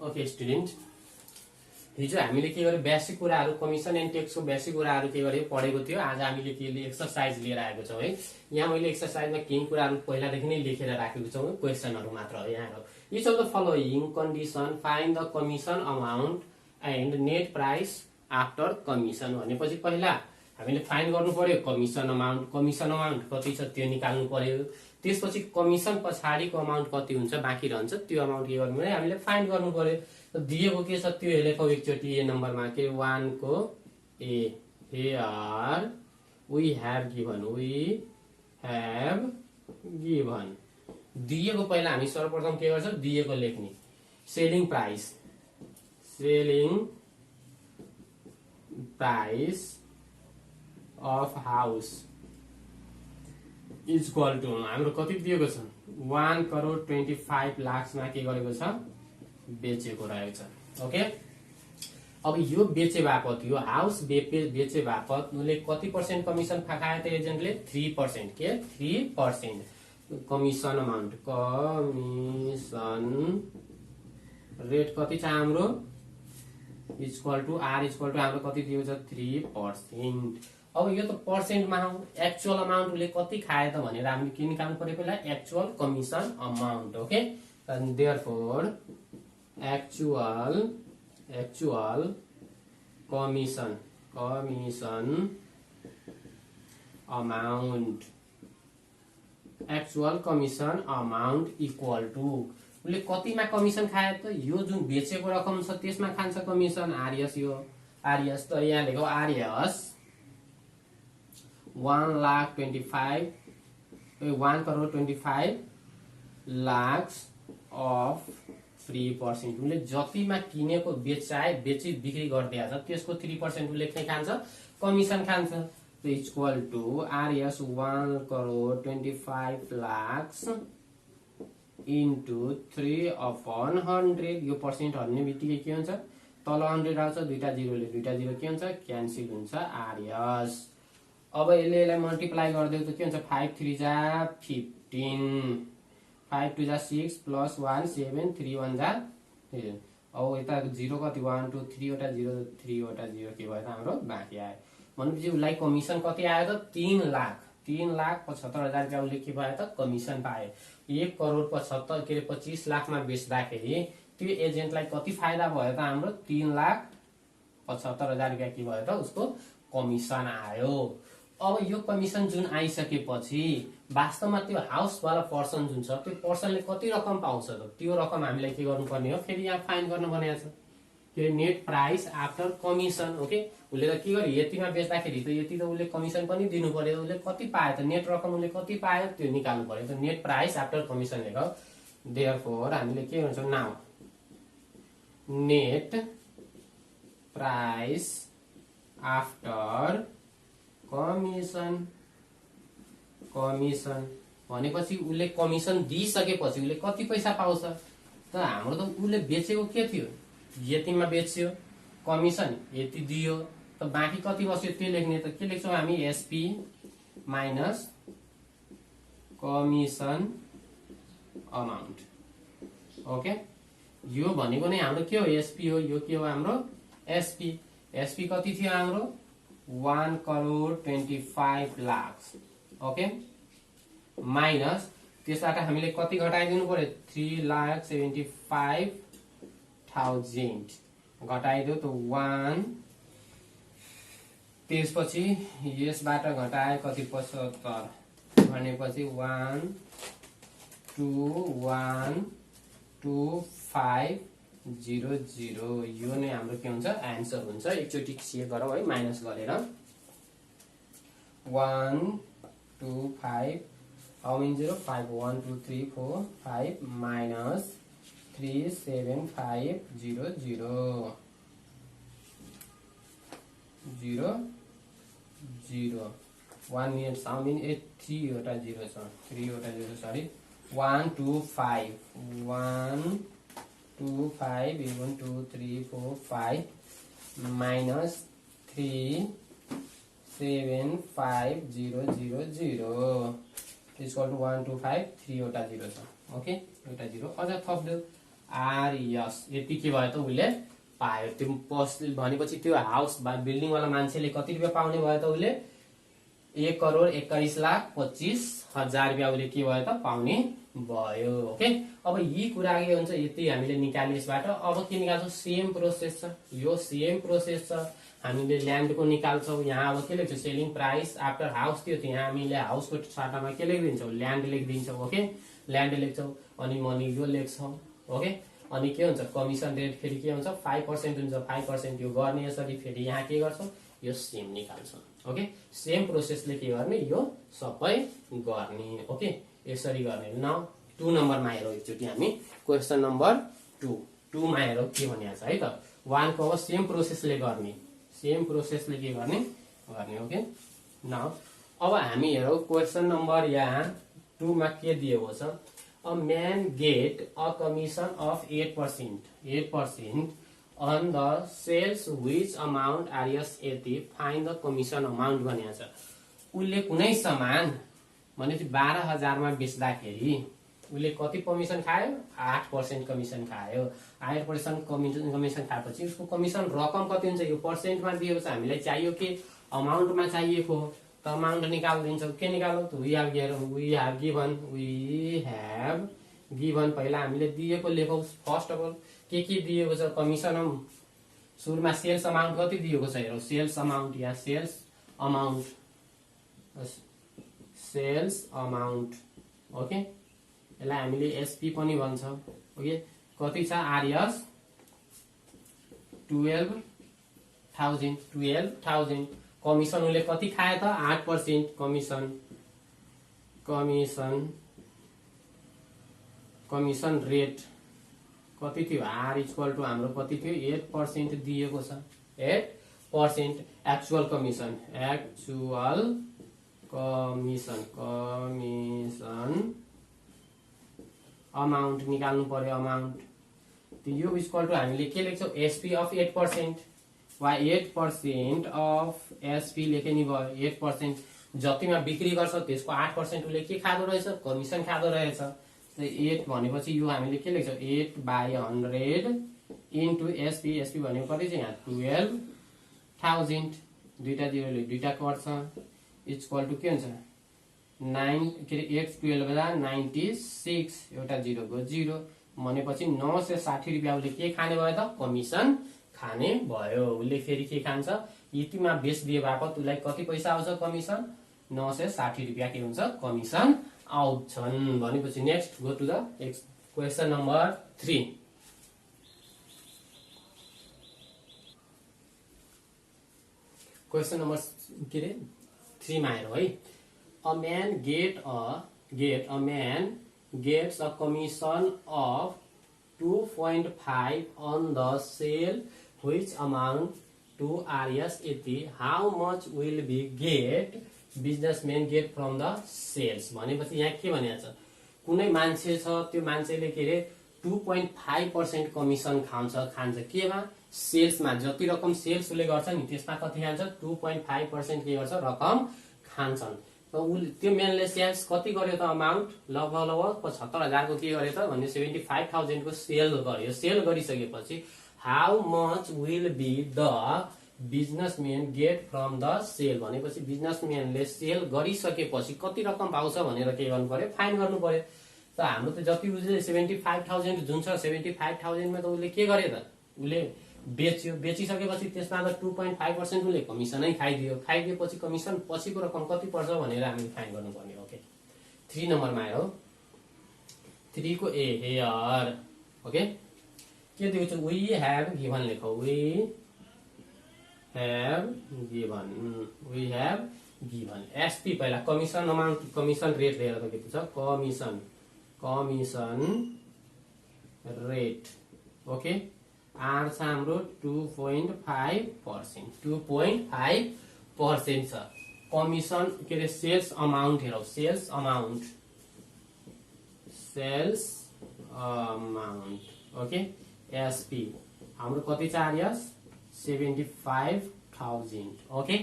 Okay student, हिजो हामीले के गर्यो बेसिक कुराहरू कमिसन एन्ड ट्याक्सको बेसिक कुराहरू के गर्यो पढेको थियो। आज हामीले के एक्सरसाइज लिएर आएको छौँ है। यहाँ मैले एक्सरसाइजमा केही कुराहरू पहिलादेखि नै लेखेर राखेको छु, क्वेसनहरू मात्र हो। यहाँ each of the following condition find the commission amount and net price after commission भनेपछि पहिला हामीले फाइन्ड गर्नु पर्यो कमिसन अमाउन्ट कति छ त्यो निकाल्नु पर्यो। त्यसपछि कमिसन पछाडिको अमाउन्ट कति हुन्छ बाँकी रहन्छ त्यो अमाउन्ट के गर्नु पर्यो हामीले फाइन्ड गर्नु पर्यो। दिएको के छ त्यो लेखौ एकचोटि ए नम्बरमा के 1 को A here we have given दिएको पहिला हामी सर्वप्रथम के गर्छौं दिएको लेख्ने selling price of house is equal to हाम्रो कति दिएको छ 1 करोड 25 लाखमा के गरेको छ बेचेको रहेछ। ओके, अब यो बेचे बापत यो हाउस बेचे बापत उनले कति पर्सेन्ट कमिसन खायो त एजेन्टले 3%। के 3% कमिसन अमाउन्ट कमिसन रेट कति छ हाम्रो equal to R equal to हाम्रो कति दिएको छ 3%। अब यो त पर्सेन्टमा एक्चुअल अमाउन्ट उसले कति खायो त भनेर हामीले के निकाल्नु पर्यो पहिला actual commission amount. Okay, and therefore actual commission amount equal to उसले कतिमा कमिसन खायो त यो जुन बेचेको रकम छ त्यसमा खान्छ कमिसन आरएस। यो आरएस त यहाँ लेखौ आरएस 1 करोड 25 लाख अफ 3%। उसले जतिमा किनेको बेची बिक्री गरिदिएको छ त्यसको 3% उसले के खान्छ कमिसन खान्छ। Equal to RS 1 crore 25 lakh into 3/100। यो पर्सेन्ट हल्ने बित्तिकै के हुन्छ तल 100 आउँछ, दुईटा जिरोले दुईटा जिरो के हुन्छ क्यान्सल हुन्छ आरएस। अब यसलाई मल्टिप्लाई गरिदियो त के हुन्छ 5 3 जा 15 5 2 जा 6 प्लस 1 7 3 1 जा 3। अब यता जिरो कति 1 2 3 वटा जिरो 3 वटा जिरो के भयो त हाम्रो बाँकी आयो। भनेपछि उसलाई कमिसन कति आयो त 3,75,000 रुपियाँ उसले के भयो त कमिसन पायो। 1 करोड 25 लाखमा बेच्दाखेरि त्यो एजेन्टलाई कति फाइदा भयो त हाम्रो 3,75,000 रुपियाँ के भयो त उसको कमिसन आयो। अब यो कमिसन जुन आइसकेपछि वास्तवमा त्यो हाउसवाला पर्सन जुन छ त्यो पर्सनले कति रकम पाउँछ त त्यो रकम हामीलाई के गर्नुपर्ने हो फेरि यहाँ फाइन्ड गर्न भनेको छ के net price after commission. Okay, उसले त के गर्यो यतिमा बेच्दाखेरि त यति त उसले कमिसन पनि दिनु पर्यो। उसले कति पायो त नेट रकम उसले कति पायो त्यो निकाल्नु पर्यो। त नेट प्राइस आफ्टर कमिसन लेखौ। देयरफोर हामीले के भन्छौँ now net price after commission भनेपछि उसले कमिसन दिइसकेपछि उसले कति पैसा पाउँछ त हाम्रो त उसले बेचेको के थियो यतिमा बेच्यो कमिसन यति दियो त बाँकी कति बस्यो त्यो लेख्ने त के लेख्छौँ हामी SP minus commission amount. Okay, यो भनेको नै हाम्रो के हो एसपी हो, यो के हो हाम्रो एसपी कति थियो हाम्रो 1 करोड 25 लाख। ओके, माइनस त्यसबाट हामीले कति घटाइदिनु पर्यो 3,75,000 घटाइदियो त 1। त्यसपछि यसबाट घटाए कति 75 भनेपछि 1 2 1 2 5 0 0 यो नै हाम्रो के हुन्छ एन्सर हुन्छ। एकचोटि चेक गरौँ है माइनस गरेर 1 2 5 how many 0 5 1 2 3 4 5 minus 3 7 5 0 0 0 0 1 minute how many 3 वटा 0 छ 3 वटा 0 sorry 1 2 5 1 2 5 1 2 3 4 5 minus 3 7 5 0 0 0 is equal to 1 2 5 3 वटा 0 छ। ओके, एउटा 0 अझ थप्दियो आरएस यति के भयो त उसले पायो। त्यो भनेपछि त्यो हाउस बिल्डिङ वाला मान्छेले कति रुपियाँ पाउने भयो त उसले 1,21,25,000 रुपियाँ उसले के भयो त पाउने भयो। ओके, अब यी कुरा के हुन्छ यति हामीले निकाल्यो यसबाट। अब के निकाल्छौँ, सेम प्रोसेस छ, यो सेम प्रोसेस छ। हामीले ल्यान्डको निकाल्छौँ। यहाँ अब के लेख्छौँ, सेलिङ प्राइस आफ्टर हाउस थियो, यहाँ हामीले हाउसको साटामा के लेखिदिन्छौँ, ल्यान्ड लेखिदिन्छौँ। ओके, ल्यान्ड लेख्छौँ अनि मनी यो लेख्छौँ। ओके, अनि के हुन्छ कमिसन रेट फेरि के हुन्छ 5% हुन्छ। 5% यो गर्ने यसरी फेरि यहाँ के गर्छौँ, यो सेम निकाल्छौँ। ओके, सेम प्रोसेसले के गर्ने, यो सबै गर्ने। ओके, यसरी गर्ने। नाउ 2 नम्बरमा हेरौँ एकचोटि हामी। क्वेसन नम्बर 2 मा हेरौँ के भनिएको छ है त। 1 को अब सेम प्रोसेसले गर्ने, सेम प्रोसेसले के गर्ने गर्ने। ओके, नाउ अब हामी हेरौँ क्वेसन नम्बर यहाँ 2 मा के दिएको छ। A man get a commission of 8% on the sales which amount RS 80 find the commission amount भनेको छ। उसले कुनै सामान भनेपछि 12,000 मा बेच्दाखेरि उसले कति कमिसन खायो, 8% कमिसन खायो। 8% कमिसन खाएपछि उसको कमिसन रकम कति हुन्छ, यो पर्सेन्टमा दिएको छ। हामीलाई चाहियो के अमाउन्टमा चाहिएको हो, त अमाउन्ट निकालिदिन्छौँ। के निकाल्छौँ, वी हेभ गिभन पहिला हामीले दिएको लेखौँ। फर्स्ट अफ अल के दिएको छ, कमिसन सुरुमा सेल्स अमाउन्ट कति दिएको छ हेरौँ। सेल्स अमाउन्ट, यहाँ सेल्स अमाउन्ट। ओके, यसलाई हामीले एसपी पनि भन्छौँ। ओके, कति छ आरएस 12,000। कमिसन उसले कति खायो त 8% कमिसन रेट कति थियो, आर इक्वल टू हाम्रो कति थियो 8% दिएको छ। 8% एक्चुअल कमिसन अमाउन्ट निकाल्नु पर्यो। अमाउन्ट यो इक्वल टू हामीले के लेख्छौँ, एसपी अफ 8% वा 8% अफ एसपी लेखे नि भयो। 8% जतिमा बिक्री गर्छ त्यसको 8% उसले के खाँदो रहेछ, कमिसन खाँदो रहेछ। 8 भनेपछि यो हामीले के लेख्छौँ, 8/100 इन्टु एसपी। एसपी भनेको कति छ यहाँ 12,000। दुईटा जिरोले दुईटा कट्छ, इक्वल टू के हुन्छ 9 के अरे 8 12 96, एउटा जिरोको जिरो भनेपछि 960 रुपियाँ उसले के खाने भयो त, कमिसन खाने भयो। उसले फेरि के खान्छ, यतिमा बेचिदिए बापत उसलाई कति पैसा आउँछ कमिसन, 960 रुपियाँ के हुन्छ कमिसन आउँछन्। भनेपछि next go to the question number 3। Question number के अरे 3 मा हेरौँ है। A man gets a commission of 2.5 on the sale which amount to RS 80. How much will be businessman get from the sales? भनेपछि यहाँ के भनेको छ, कुनै मान्छे छ, त्यो मान्छेले के अरे 2.5% कमिसन खान्छ केमा, सेल्समा। जति रकम सेल्स उसले गर्छ नि त्यसमा कति खान्छ, 2.5% के गर्छ रकम खान्छन्। त्यो म्यानले सेल्स कति गर्यो त, अमाउन्ट लगभग 75,000 को के गर्यो त भने 75,000 को सेल गर्यो। सेल गरिसकेपछि how much will be the businessman get from the sale भनेपछि बिजनेसम्यानले सेल गरिसकेपछि कति रकम पाउँछ भनेर के गर्नु पर्यो, फाइन गर्नु पर्यो। त हाम्रो त जति उसले 75,000 जुन छ 75,000 मा त उसले के गर्यो त, उसले बेच्यो। बेचिसकेपछि त्यसमा त 2.5% उसले कमिसनै खाइदिएपछि कमिसन पछिको रकम कति पर्छ भनेर हामीले फाइन गर्नुपर्ने। ओके, 3 नम्बरमा आयो। 3 को ए हेयर। ओके, के दिएको छ, वी हेभ गिभन लेखौ। वी हेभ गिभन एसपी पहिला कमिसन अमाउन्ट, कमिसन रेट लिएर त के छ, कमिसन रेट। ओके, आर छ हाम्रो 2.5%। 2.5% छ। कमिसन के अरे सेल्स अमाउन्ट हेरौँ। Sales amount. ओके, एसपी हाम्रो कति छ आरएस 75,000। ओके,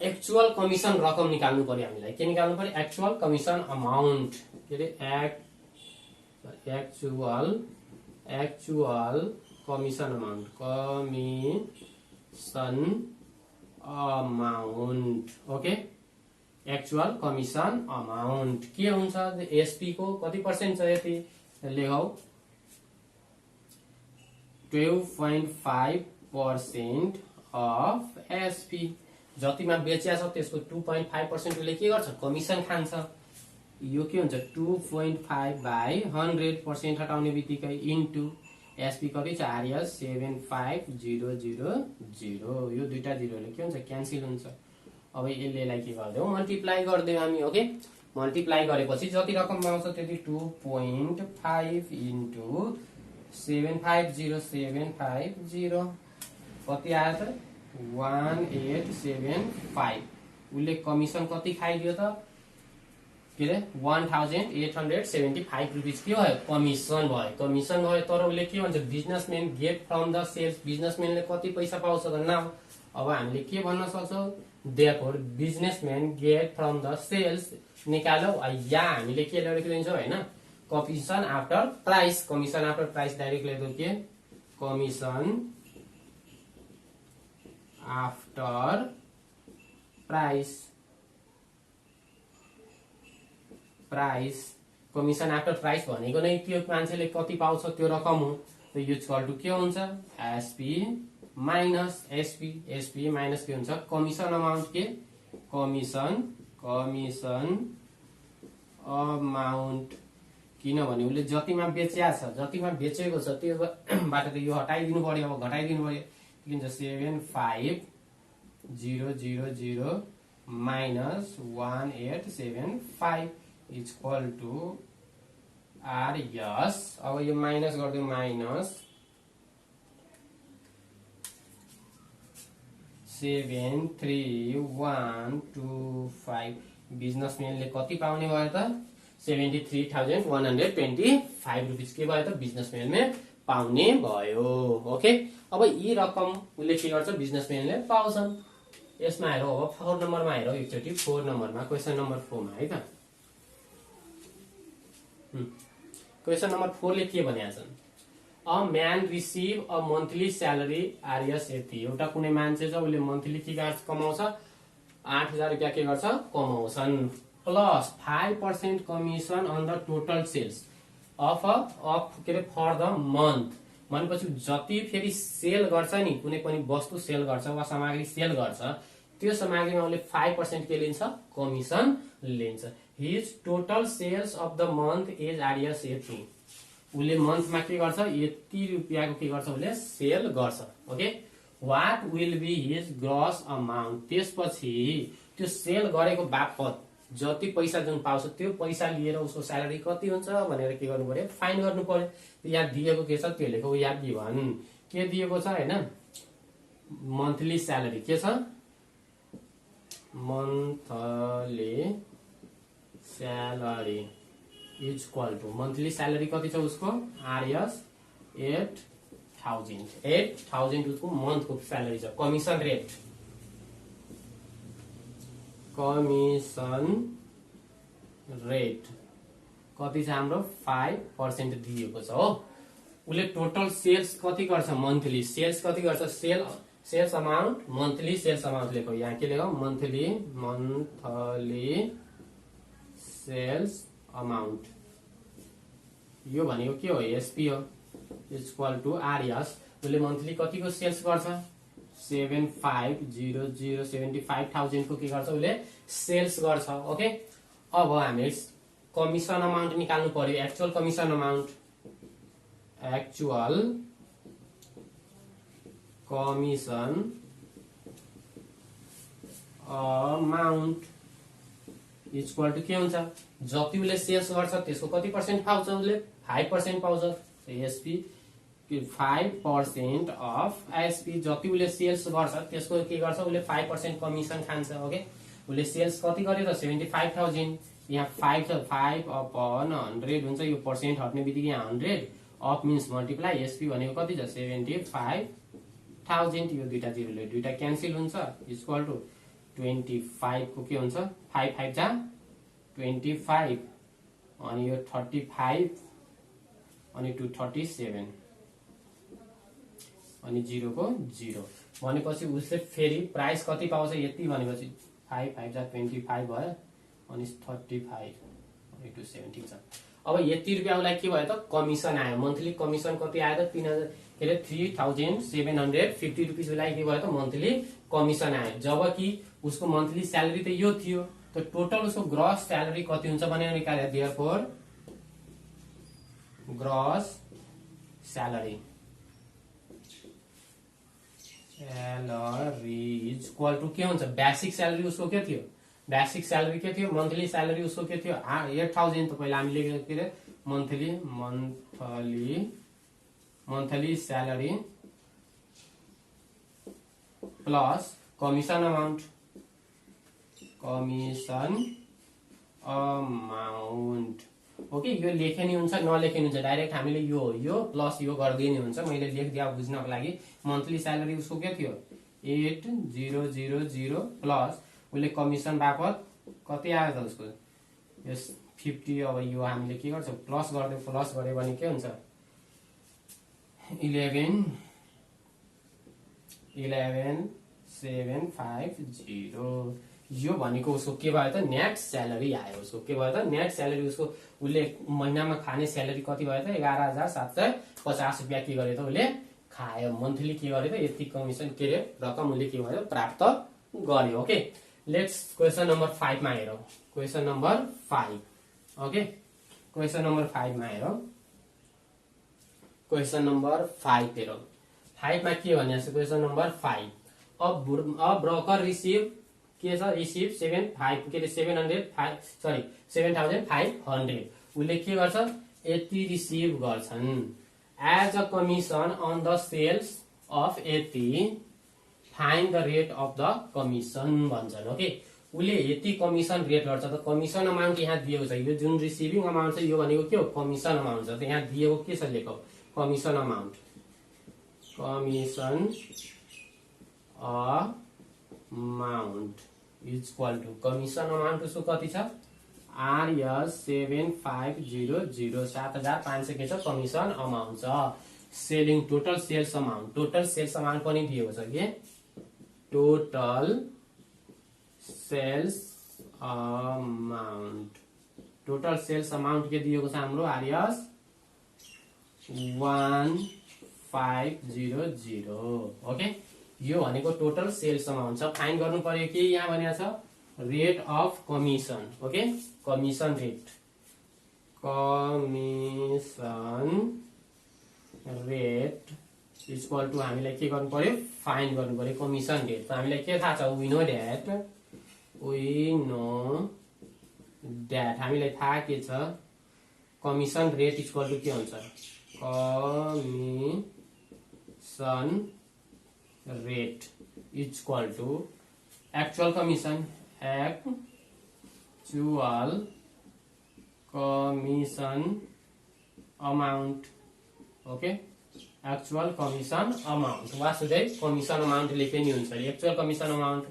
एक्चुअल कमिसन रकम निकाल्नु पर्यो हामीलाई। के निकाल्नु पर्यो, एक्चुअल कमिसन अमाउन्ट। के अरे actual commission amount okay actual commission amount के हुन्छ एसपी को कति पर्सेन्ट छ यति लेखौ 12.5% अफ एसपी जतिमा बेच्या छ त्यसको 2.5% उसले के गर्छ कमिसन खान्छ यो के हुन्छ 2.5/100% हटाउने बित्तिकै इन्टु एसपी कति छ आर्यस 75000 यो दुईटा जिरोले के हुन्छ क्यान्सल हुन्छ अब यसलाई के गर्दियौ मल्टिप्लाई गर्दियौ हामी ओके मल्टिप्लाई गरेपछि जति रकम आउँछ त्यति 2.5 इन्टु 750 कति आयो त 1875 उसले कमिसन कति खाइदियो त के रे 1875 रुपीज के भयो कमिसन भयो तर उसले के भन्छ businessman get from the sales बिजनेसम्यानले कति पैसा पाउँछ त नाउ अब हामीले के भन्न सक्छौं therefore businessman get from the sales निकालौ या हामीले के लेखिदिन्छौं हैन कमिसन आफ्टर प्राइस डाइरेक्ट लेख्दौ के commission after price commission after price भनेको नै त्यो मान्छेले कति पाउँछ त्यो रकम हो त यो इक्वल टु के हुन्छ एसपी माइनस के हुन्छ कमिसन अमाउन्ट के कमिसन अमाउन्ट किनभने उसले जतिमा बेचेको छ त्यो बाट त यो हटाइदिनु पर्यो अब घटाइदिनु पर्यो के हुन्छ 75000 माइनस 1875 इक्वल टु आर यस अब यो माइनस गर्दियौ माइनस 73125 बिजनेसम्यानले कति पाउने भयो त 73,125 रुपीज के भयो त बिजनेसम्यानले पाउने भयो ओके अब यी रकम उसले के गर्छ बिजनेसम्यानले पाउँछन् यसमा हेरौ अब 4 नम्बरमा हेरौ एकचोटी 4 नम्बरमा क्वेशन नम्बर 4 मा है त क्वेशन नम्बर 4 ले के भनेको छन् a man receive a monthly salary RS यति एउटा कुनै मान्छे छ उले मन्थली के गर्छ कमाउँछ 8000 रुपैयाँ के गर्छ कमाउँछन् plus 5% commission on the total sales of के रे फर द मन्थ भनेपछि जति फेरि सेल गर्छ नि कुनै पनि वस्तु सेल गर्छ वा सामग्री सेल गर्छ त्यो सामग्रीमा उले 5% के लिन्छ कमिसन लिन्छ his total sales of the month is Rs यति उले मन्थमा के गर्छ यति रुपैयाँको के गर्छ उले सेल गर्छ okay what will be his gross amount त्यसपछि त्यो सेल गरेको बापत जति पैसा जुन पाउँछ त्यो पैसा लिएर उसको स्यालेरी कति हुन्छ भनेर के गर्नु पर्यो फाइन गर्नु पर्यो यहाँ दिएको के छ त्यो लेखौ यहाँ गिभन के दिएको छ हैन मन्थली स्यालेरी के छ monthly salary is equal to monthly salary कति छ उसको आरएस 8000 उसको मन्थको स्यालेरी छ कमिसन रेट कति छ हाम्रो 5% दिएको छ हो उले टोटल सेल्स कति गर्छ मन्थली सेल्स कति गर्छ sales amount monthly sales amount लेखौ यहाँ के लेखौ मन्थली सेल्स अमाउन्ट यो भनेको के हो एसपी हो इक्वल टु आरएस उले मन्थली कतिको सेल्स गर्छ 75,000 को के गर्छ उले सेल्स गर्छ ओके अब हामी कमिसन अमाउन्ट निकाल्नु पर्यो actual commission amount equal to के हुन्छ जति उले सेल्स गर्छ त्यसको कति पर्सेन्ट पाउँछ उले 5% पाउँछ एसपी 5% अफ एसपी जति उले सेल्स गर्छ त्यसको के गर्छ उले 5% कमिसन खान्छ ओके उले सेल्स कति गर्यो त 75,000 यहाँ 5 अपॉन 100 हुन्छ यो पर्सेन्ट हट्ने बित्तिकै यहाँ 100 अफ मिन्स मल्टिप्लाई एसपी भनेको कति छ 75,000 यो दुईटा जिरोले दुईटा क्यान्सल हुन्छ इक्वल टु 25 को के हुन्छ 5 5 जा 25 अनि यो 35 अनि 237 अनि 0 को 0 भनेपछि उसले फेरि प्राइस कति पाउँछ यति भनेपछि 5 5 जा 25 भयो अनि 35 अनि 270 छ। अब यति रुपियाँलाई के भयो त कमिसन आयो मन्थली कमिसन कति आयो त 3750 रुपियाँलाई के भयो त मन्थली कमिसन आयो जबकि उसको मन्थली स्यालेरी त यो थियो त टोटल उसको ग्रस स्यालेरी कति हुन्छ भनेर निकाले therefore gross salary is equal to के हुन्छ बेसिक स्यालेरी उसको के थियो बेसिक स्यालेरी के थियो मन्थली स्यालेरी उसको के थियो 8000 त पहिला हामीले लेखेको थिए monthly salary plus commission amount okay यो लेखे नि हुन्छ नलेखे नि हुन्छ डाइरेक्ट हामीले यो प्लस यो गर्दिने हुन्छ मैले लेखदिया बुझ्नको लागि मन्थली स्यालेरी उसको के थियो 8000 प्लस उसले कमिसन बापत कति आयो त उसको यो 50 अब यो हामीले के गर्छौं प्लस गर्यो भने के हुन्छ 11750 यो भनेको उसको के भयो त नेट स्यालेरी आयो उसको के भयो त नेट स्यालेरी उसको उसले महिनामा खाने स्यालेरी कति भयो त 11750 रुपियाँ के गर्यो त उसले खायो मन्थली के गर्यो त यति कमिसन के रे रकम उसले के गर्यो प्राप्त गर्यो ओके लेट्स क्वेशन नम्बर 5 मा हेरौं question number 5 okay question number 5 मा हेरौं क्वेशन नम्बर 5 हेरौं 5 मा के भनिएको छ question number 5 a broker receive के छ रिसिभ 7500 उसले के गर्छ यति रिसिभ गर्छन् as a commission on the sales of यति find the rate of the commission भन्छन् ओके उसले यति कमिसन रेट गर्छ त कमिसन अमाउन्ट यहाँ दिएको छ यो जुन रिसिभिङ अमाउन्ट छ यो भनेको के हो कमिसन अमाउन्ट छ त यहाँ दिएको के छ लेखौ commission amount is equal to commission amount उसको कति छ RS 7500 7500 के छ कमिसन अमाउन्ट छ सेलिङ टोटल सेल्स अमाउन्ट पनि दिएको छ के टोटल सेल्स अमाउन्ट के दिएको छ हाम्रो RS 1500 ओके यो भनेको टोटल सेल्स अमाउन्ट छ फाइन गर्नु पर्यो के यहाँ भनेको छ rate of commission okay commission rate equal to हामीलाई के गर्नु पर्यो फाइन गर्नु पर्यो कमिसन रेट त हामीलाई के थाहा छ वी नो दैट हामीलाई थाहा के छ कमिसन रेट इक्वल टु के हुन्छ commission rate equal to actual commission amount okay actual commission amount Vasudev commission amount लेखे नि हुन्छ actual commission amount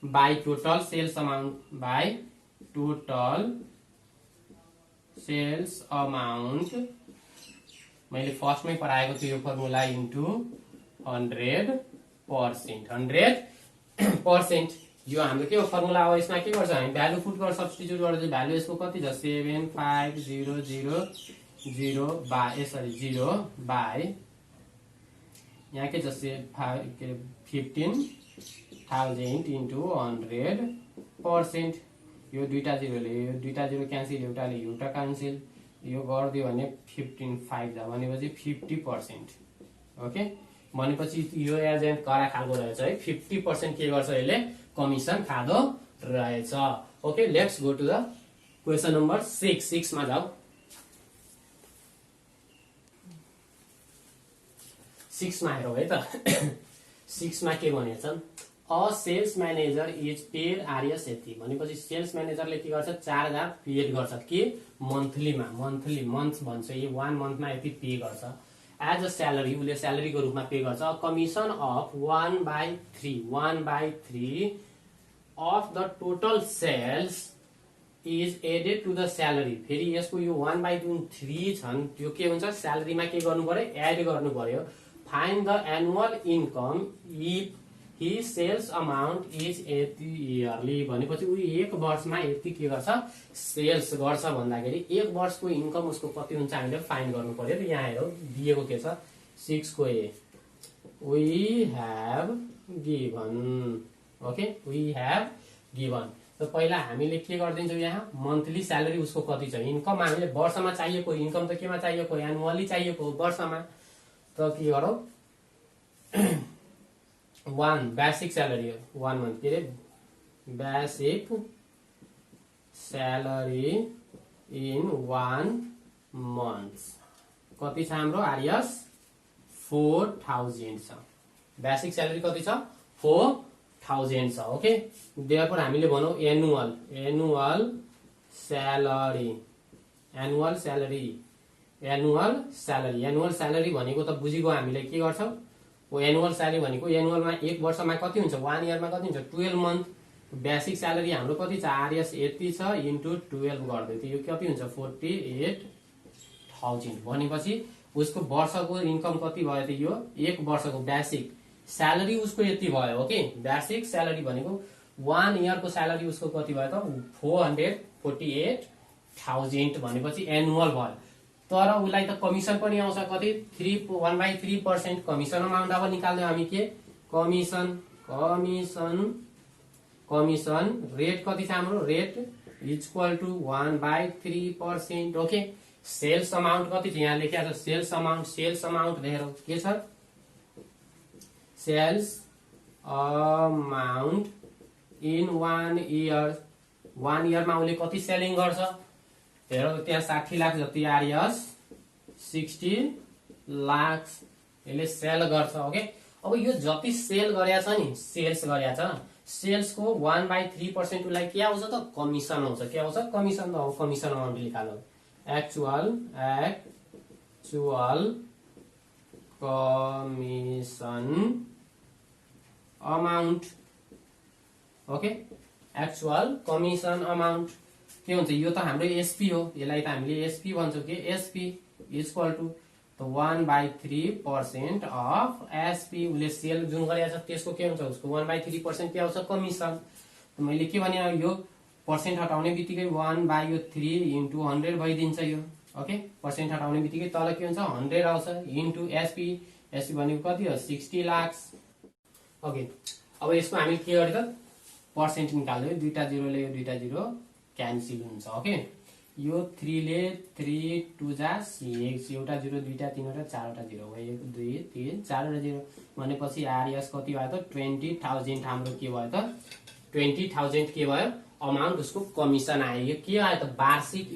by total sales amount मैले फर्स्टमै पढाएको थियो यो फर्मुला इन्टु 100% यो हाम्रो के हो फर्मुला हो यसमा के गर्छ हामी भ्यालु पुट गरेर सब्स्टिट्युट गर्दा भ्यालु यसको कति छ 7500 बाइ 0 बाइ यहाँ के छ 15,000 इन्टु 100% यो दुईटा जिरो क्यान्सल एउटा क्यान्सल यो गरिदियो भने 15,500 जा भनेपछि 50% ओके भनेपछि यो एजेन्ट करा खालको रहेछ है 50% के गर्छ यसले कमिसन खाँदो रहेछ okay let's go to the question number 6 मा जाऊ 6 मा हेरौँ है त 6 मा के भनेछ a sales manager is paid RS यति भनेपछि सेल्स म्यानेजरले के गर्छ 4000 पेड गर्छ के मन्थली मन्थ भन्छ यो 1 मन्थमा यति पे गर्छ एज अ स्यालेरी उसले स्यालेरीको रूपमा पे गर्छ commission of 1/3 of the total sales is added to the salary फेरि यसको यो 1/3 छन् त्यो के हुन्छ स्यालेरीमा के गर्नु पर्यो एड गर्नु पर्यो find the annual income if he sales amount is यति इयरली भनेपछि ऊ एक वर्षमा यति के गर्छ सेल्स गर्छ भन्दाखेरि एक वर्षको इन्कम उसको कति हुन्छ हामीले फाइन्ड गर्नु पर्यो। र यहाँ हेरौँ दिएको के छ 6 को a we have given okay we have given. त पहिला हामीले के गरिदिन्छौँ यहाँ मन्थली स्यालेरी उसको कति छ इन्कम हामीले वर्षमा चाहिएको इन्कम त केमा चाहिएको एनुअली चाहिएको वर्षमा। त के गरौँ 1 बेसिक स्यालेरी 1 मन्थ के अरे बेसिक स्यालेरी इन 1 मन्थ कति छ हाम्रो आरएस 4000 छ। बेसिक स्यालेरी कति छ 4000 छ। ओके देयरफोर हामीले भनौँ एनुअल स्यालेरी भनेको त बुझिगयो हामीले के गर्छौँ एनुअल स्यालेरी भनेको एनुअलमा एक वर्षमा कति हुन्छ 1 इयरमा कति हुन्छ 12 मन्थ। बेसिक स्यालेरी हाम्रो कति छ आरएस यति छ इन्टु 12 गर्दै यो कति हुन्छ 48000 भनेपछि उसको वर्षको इन्कम कति भयो त यो एक वर्षको बेसिक स्यालेरी उसको यति भयो। ओके बेसिक स्यालेरी भनेको 1 इयरको स्यालेरी उसको कति भयो त 448,000 भनेपछि एनुअल भयो। तर उसलाई त कमिसन पनि आउँछ कति 1/3% कमिसन अमाउन्ट अब निकाल्ने हामी के कमिसन रेट कति छ हाम्रो rate equal to 1/3%। Okay sales amount कति छ यहाँ लेखेको छ सेल्स अमाउन्ट लेखेर के छ सेल्स अमाउन्ट इन 1 इयर 1 इयरमा उसले कति सेलिङ गर्छ हेर त्यहाँ 60 लाख जति आरएस 60 लाख यसले सेल गर्छ। ओके अब यो जति सेल गरेछ नि सेल्स गरेछ सेल्सको 1/3% उसलाई के आउँछ त कमिसन आउँछ के आउँछ कमिसन त हो कमिसन अमाउन्ट निकाल्नु actual commission amount. Okay actual commission amount के हुन्छ यो त हाम्रो एसपी हो यसलाई त हामीले एसपी भन्छौँ कि SP equal to 1/3% of SP उसले सेल जुन गरेको छ त्यसको के हुन्छ उसको 1/3% के आउँछ कमिसन। मैले के भने यो पर्सेन्ट हटाउने बित्तिकै 1/3 इन्टु 100 भइदिन्छ यो। ओके पर्सेन्ट हटाउने बित्तिकै तल के हुन्छ 100 आउँछ इन्टु एसपी भनेको कति हो 60 लाख। ओके अब यसको हामी के गरेको पर्सेन्ट निकाल्दै दुईटा जिरोले यो दुईटा जिरो क्यान्सल हुन्छ। ओके यो 3 ले 3 2 जा 6 एउटा जिरो दुईटा तीनवटा चारवटा जिरो हो 1 2 3 4वटा जिरो भनेपछि आरएस कति भयो त 20,000 हाम्रो के भयो त 20,000 के भयो अमाउन्ट उसको कमिसन आयो। यो के आयो त वार्षिक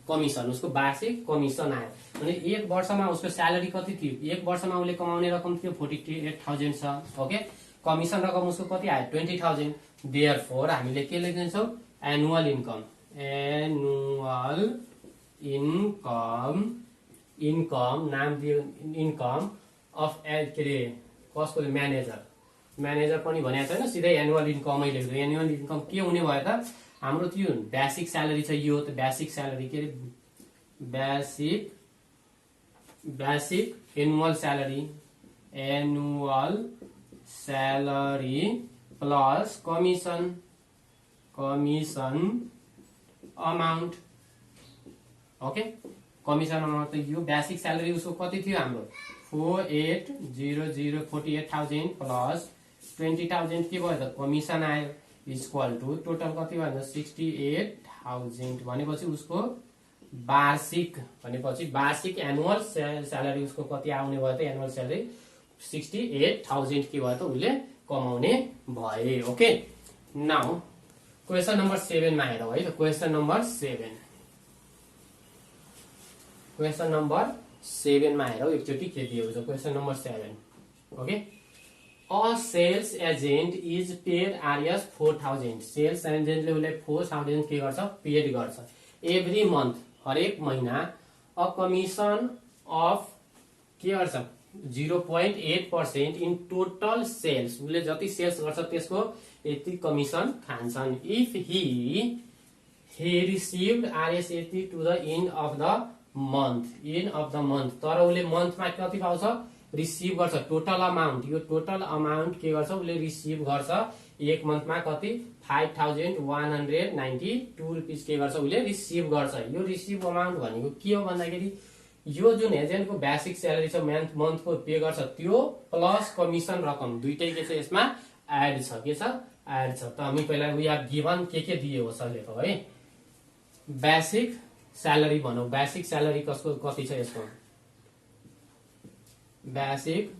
कमिसन उसको वार्षिक कमिसन आयो भने एक वर्षमा उसको स्यालेरी कति थियो एक वर्षमा उसले कमाउने रकम थियो 48,000 छ। ओके कमिसन रकम उसको कति आयो 20,000 देयरफोर हामीले के लेख्छौँ एनुअल इन्कम नाम दियो इन्कम अफ के अरे कसको म्यानेजर पनि भनेको छैन सिधै एनुअल इन्कमै लेख्छ। एनुअल इन्कम के हुने भयो त हाम्रो त्यो बेसिक स्यालेरी छ यो त बेसिक स्यालेरी के अरे basic annual salary plus commission amount. Okay commission amount त यो बेसिक स्यालेरी उसको कति थियो हाम्रो 48,000 प्लस 20,000 के भयो त कमिसन आयो इक्वल टु टोटल कति भयो 68,000 भनेपछि उसको वार्षिक एनुअल स्यालेरी उसको कति आउने भयो त एनुअल स्यालेरी 68,000 के भयो त उसले कमाउने भए। ओके नाउ क्वेसन नम्बर 7 मा हेरौँ है त क्वेसन नम्बर 7 मा हेरौँ एकचोटि के दिएको छ question number 7। Okay a sales agent is paid Rs 4,000 sales एजेन्टले उसले 4,000 के गर्छ पेड गर्छ एभ्री मन्थ हरेक महिना अ कमिसन अफ के गर्छ 0.8% इन टोटल सेल्स उसले जति सेल्स गर्छ त्यसको यति कमिसन खान्छन् if he received R S 80 to the end of the month तर उसले मन्थमा कति पाउँछ रिसिभ गर्छ टोटल अमाउन्ट, यो टोटल अमाउन्ट के गर्छ उसले रिसिभ गर्छ एक मन्थमा कति 5192 रुपिस के गर्छ उसले रिसिभ गर्छ। यो रिसिभ अमाउन्ट भनेको के हो भन्दाखेरि यो जुन एजेन्टको बेसिक स्यालेरी छ मन्थको पे गर्छ त्यो प्लस कमिसन रकम दुईटै के छ यसमा एड छ, के छ एड छ। त हामी पहिला वी आर गिवन के दिएको छ लेखौ है। बेसिक स्यालेरी भनौं, बेसिक स्यालेरी कसको कति छ यसको basic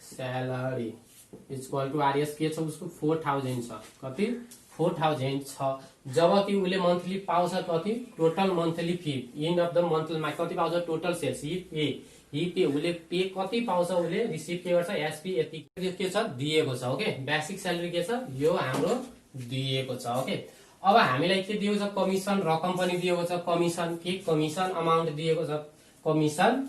salary equal to R S के छ उसको 4000 छ, कति 4000 छ। जबकि उसले मन्थली पाउँछ कति total monthly fee end of the मन्थमा कति पाउँछ टोटल सेल्स हि पे उसले पे कति पाउँछ उसले रिसिभ के गर्छ एसपी यति के छ दिएको छ। ओके बेसिक स्यालेरी के छ यो हाम्रो दिएको छ। ओके अब हामीलाई के दिएको छ कमिसन रकम पनि दिएको छ, कमिसन के कमिसन अमाउन्ट दिएको छ, कमिसन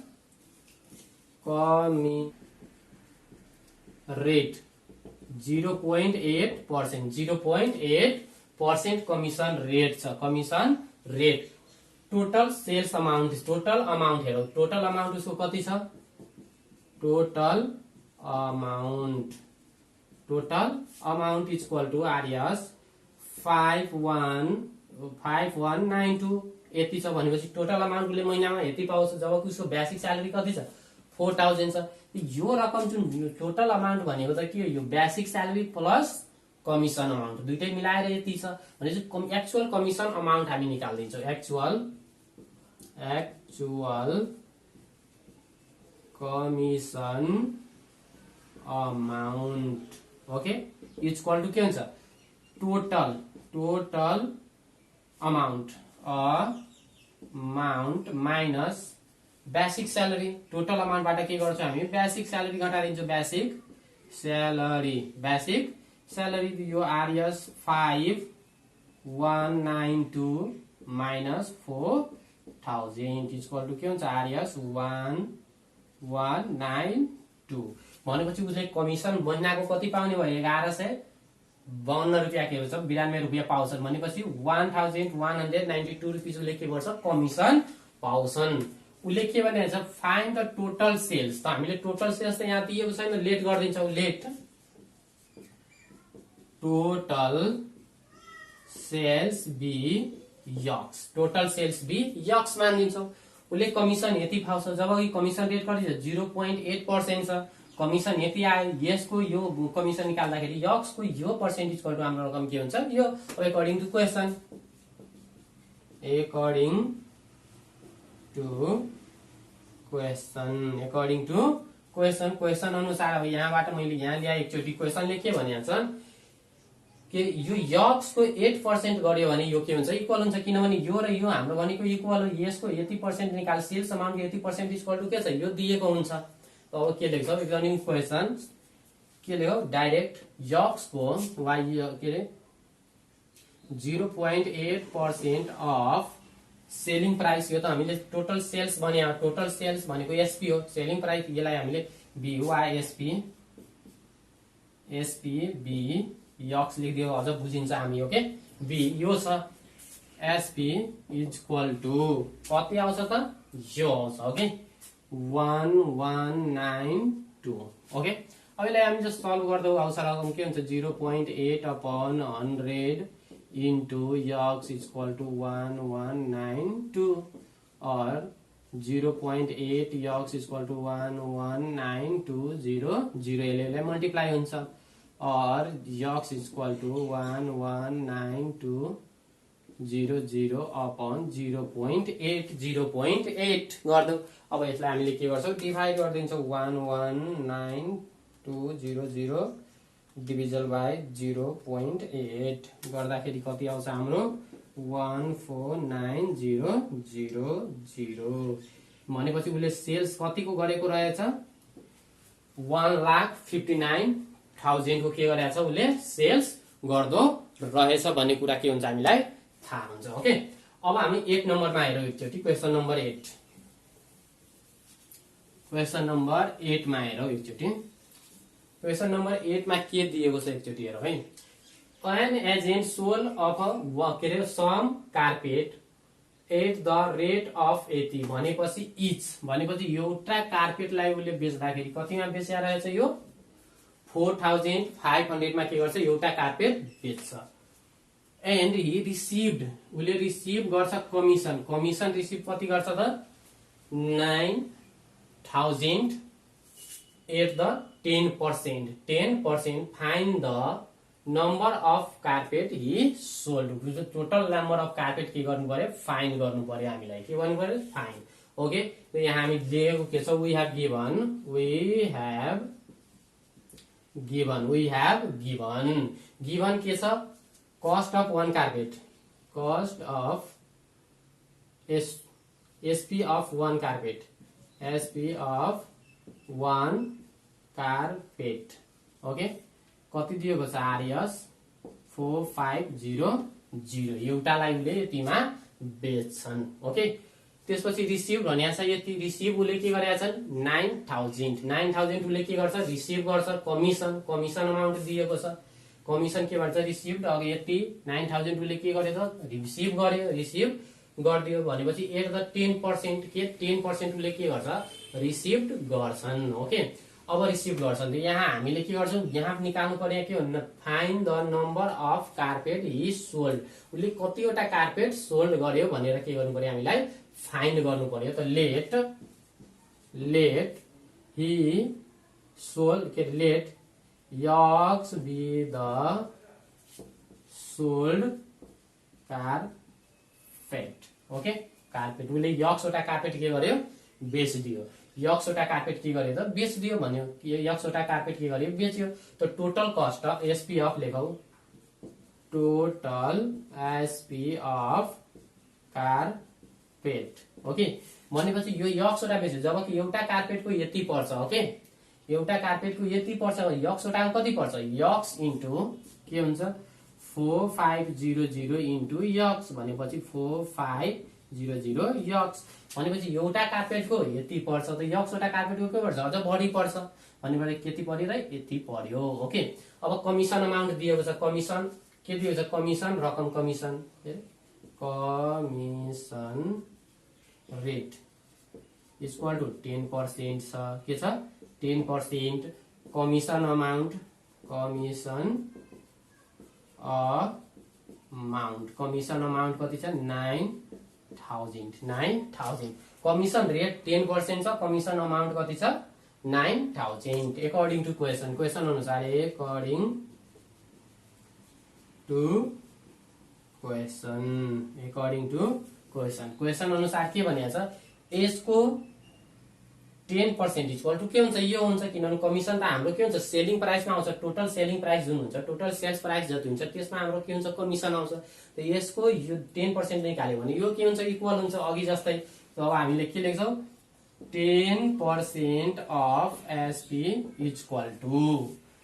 रेट 0.8%, 0.8% कमिसन रेट छ, commission rate. Total sales amount, total amount हेरौ, टोटल अमाउन्ट उसको कति छ total amount equal to R S 5192 यति छ भनेपछि टोटल अमाउन्ट उसले महिनामा यति पाउँछ। जबकि उसको बेसिक स्यालेरी कति छ 4000 छ। यो रकम जुन टोटल अमाउन्ट भनेको त के हो यो basic salary plus commission amount दुईटै मिलाएर यति छ भनेपछि एक्चुअल कमिसन अमाउन्ट हामी निकाल्दिन्छौँ। Actual commission amount okay equal to के हुन्छ total amount minus basic salary. Total अमाउन्टबाट के गर्छौँ हामी बेसिक स्यालेरी घटाइदिन्छौँ, बेसिक स्यालेरी यो आरएस 5192 माइनस 4000 इक्वल टु के हुन्छ आरएस 1192 भनेपछि उसले कमिसन महिनाको कति पाउने भयो 1152 रुपियाँ के हुन्छ 92 रुपियाँ पाउँछन् भनेपछि 1192 रुपिस उसले के गर्छ कमिसन पाउँछन्। उसले के भनेको छ फाइन्ड द टोटल सेल्स। त हामीले टोटल सेल्स त यहाँ दिएको छैन, लेट गरिदिन्छौँ, let total sales be x, total sales be x मानिदिन्छौँ। उसले कमिसन यति पाउँछ जबकि कमिसन रेट कति छ 0.8% छ, कमिसन यति आयो। यसको यो कमिसन निकाल्दाखेरि यक्सको यो पर्सेन्टेजको हाम्रो रकम के हुन्छ यो अकर्डिङ टु क्वेसन, क्वेसन अनुसार अब यहाँबाट मैले यहाँ ल्याए एकचोटि क्वेसनले के भनेको छ कि यो यक्सको 8% गर्यो भने यो के हुन्छ इक्वल हुन्छ, किनभने यो र यो हाम्रो भनेको इक्वल हो। यसको यति पर्सेन्ट निकाल सेल्स अमाउन्ट यति पर्सेन्ट इक्वल टु के छ यो दिएको हुन्छ। अब के लेख्छौ एक्जामिनिङ क्वेसन के लेखौ डाइरेक्ट यक्सको वाइ के रे 0.8% अफ सेलिङ प्राइस। यो त हामीले टोटल सेल्स भने टोटल सेल्स भनेको एसपी हो, सेलिङ प्राइस यसलाई हामीले एसपी बी यक्स लेखिदियो अझ बुझिन्छ हामी। ओके बी यो छ एसपी इक्वल टु कति आउँछ त यो आउँछ ओके 1192 ओके। अब यसलाई हामी जस्ट सल्भ गर्दा आउँछ रकम के हुन्छ 0.8/100 into yx equal to 1192 or 0.8 yx equal to 11920 यसले मल्टिप्लाई हुन्छ और yx equal to 11920 upon 0.8 गर्दौ। अब यसलाई हामीले के गर्छौं डिभाइड गरिदिन्छौं 11920 डिभिजन बाई 0.8 गर्दाखेरि कति आउँछ हाम्रो 14900 भनेपछि उसले सेल्स कतिको गरेको रहेछ 1,59,000 को के गरेछ उसले सेल्स गर्दो रहेछ भन्ने कुरा के हुन्छ हामीलाई थाहा हुन्छ। ओके अब हामी 1 नम्बरमा हेरौँ एकचोटी क्वेशन नम्बर 8 मा हेरौँ एकचोटी। क्वेशन नम्बर 8 मा के दिएको छ एकचोटी हेरौँ है। An agent sold of some carpet at the rate of यति भनेपछि इच भनेपछि एउटा कार्पेटलाई उसले बेच्दाखेरि कतिमा बेचेर रहेछ यो 4500 मा के गर्छ एउटा कार्पेट बेच्छ एन्ड हि रिसिभड उसले रिसिभ गर्छ कमिसन रिसिभ कति गर्छ त 9000 at the 10% find the number of carpet he sold total number of carpet के गर्नु पर्यो फाइन्ड गर्नु पर्यो हामीलाई के गर्नु पर्यो फाइन्ड ओके त यहाँ हामी दिएको के छ वी हेभ गिभन के छ cost of one carpet cost of SP of one carpet SP of one carpet okay कति दिएको छ आरएस 4500 एउटालाई उसले यतिमा बेच्छन् ओके त्यसपछि रिसिभ भनेको छ यति रिसिभ उसले के गरेका छन् 9000 उसले के गर्छ रिसिभ गर्छ कमिसन अमाउन्ट दिएको छ कमिसन के भन्छ रिसिभ अब यति 9000 उसले के गरेछ रिसिभ गरिदियो भनेपछि एट द 10% के 10% उसले के गर्छ रिसिभ गर्छन् ओके अब रिसिभ गर्छन् यहाँ हामीले के गर्छौं यहाँ निकाल्नु पर्ने के हो find the number of carpet he sold उसले कतिवटा कार्पेट सोल्ड गर्यो भनेर के गर्नु पर्यो हामीलाई फाइन्ड गर्नु पर्यो त लेट हि सोल्ड के let x be the sold carpet okay carpet उसले यक्सवटा कार्पेट के गर्यो बेचिदियो यक्सवटा कार्पेट के गर्यो त बेचिदियो भन्यो यक्सवटा कार्पेट के गर्यो बेच्यो त total cost of SP of लेखौ total SP of carpet okay भनेपछि यो यक्सवटा बेच्यो जबकि एउटा कार्पेटको यति पर्छ ओके एउटा कार्पेटको यति पर्छ यक्सवटामा कति पर्छ यक्स इन्टु के हुन्छ 4500 इन्टु यक्स भनेपछि 4500 यक्स भनेपछि एउटा कार्पेटको यति पर्छ त यक्सवटा कार्पेटको के पर्छ अझ बढी पर्छ भनेपछि कति पर्यो र यति पर्यो ओके अब कमिसन अमाउन्ट दिएको छ कमिसन के दिएको छ कमिसन रकम कमिसन रेट इक्वल टु 10% छ के छ 10% कमिसन अमाउन्ट कति छ 9000 कमिसन रेट 10% छ कमिसन अमाउन्ट कति छ 9000 एकॉर्डिङ टु क्वेशन अनुसार क्वेशन अनुसार के भनेको छ यसको 10% इक्वल टु के हुन्छ यो हुन्छ किनभने कमिसन त हाम्रो के हुन्छ सेलिङ प्राइसमा आउँछ टोटल सेलिङ प्राइस जुन हुन्छ टोटल सेल्स प्राइस जति हुन्छ त्यसमा हाम्रो के हुन्छ कमिसन आउँछ त यसको यो 10% निकाल्यो भने यो के हुन्छ इक्वल हुन्छ अघि जस्तै अब हामीले के लेख्छौं 10% अफ एसपी इक्वल टु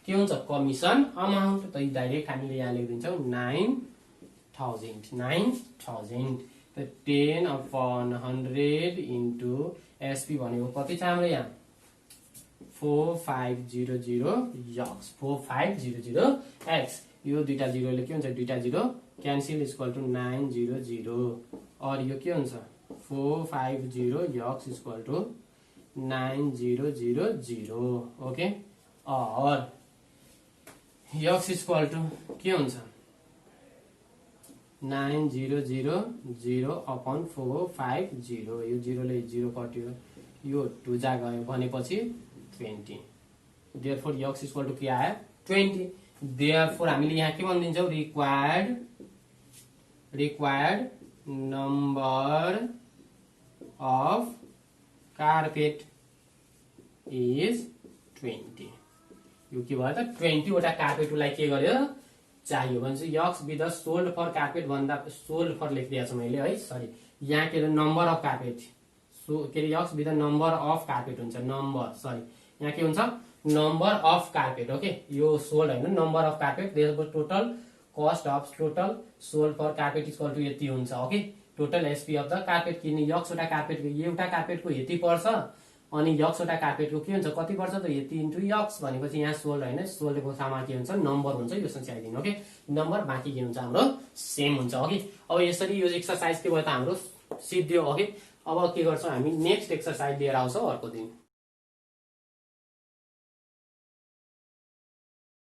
के हुन्छ कमिसन अमाउन्ट त डाइरेक्ट हामीले यहाँ लेखिदिन्छौं 9000 त 10/100 इन्टु एसपी भनेको कति छ हाम्रो यहाँ 4500 यक्स 4500 एक्स यो दुईटा जिरोले के हुन्छ दुईटा जिरो क्यान्सल इक्वल टु 900 और यो के हुन्छ 450 यक्स इक्वल टु 9000 ओके और यक्स इक्वल टु के हुन्छ 9000/450 यो जिरोले जिरो कट्यो यो 2 जा गयो भनेपछि 20 देयरफोर यक्स इक्वल टु के आयो 20 देयरफोर हामीले यहाँ के भन्दिन्छौं required number of carpet is 20 यो के भयो त 20 वटा कार्पेटलाई के गर्यो चाहियो भने चाहिँ x with the sold for carpet भन्दा सोल्ड फर लेखिदिएको छु मैले है सरी यहाँ के नम्बर अफ कार्पेट के x with the number of carpet हुन्छ नम्बर सरी यहाँ के हुन्छ नम्बर अफ कार्पेट ओके यो सोल्ड हैन number of carpet total cost of total sold for carpet equal to यति हुन्छ okay total SP of the carpet किन यक्सवटा कार्पेटको एउटा कार्पेटको यति पर्छ अनि यक्सवटा कार्पेटको के हुन्छ कति पर्छ त यति इन्टु यक्स भनेपछि यहाँ सोल्ड हैन सोल्डको ठाउँमा के हुन्छ नम्बर हुन्छ यो संख्यादिनु ओके नम्बर बाँकी के हुन्छ हाम्रो सेम हुन्छ ओके अब यसरी यो एक्सरसाइज के भयो त हाम्रो सिद्धियो। ओके, अब के गर्छौँ हामी नेक्स्ट एक्सरसाइज लिएर आउँछौँ अर्को दिन।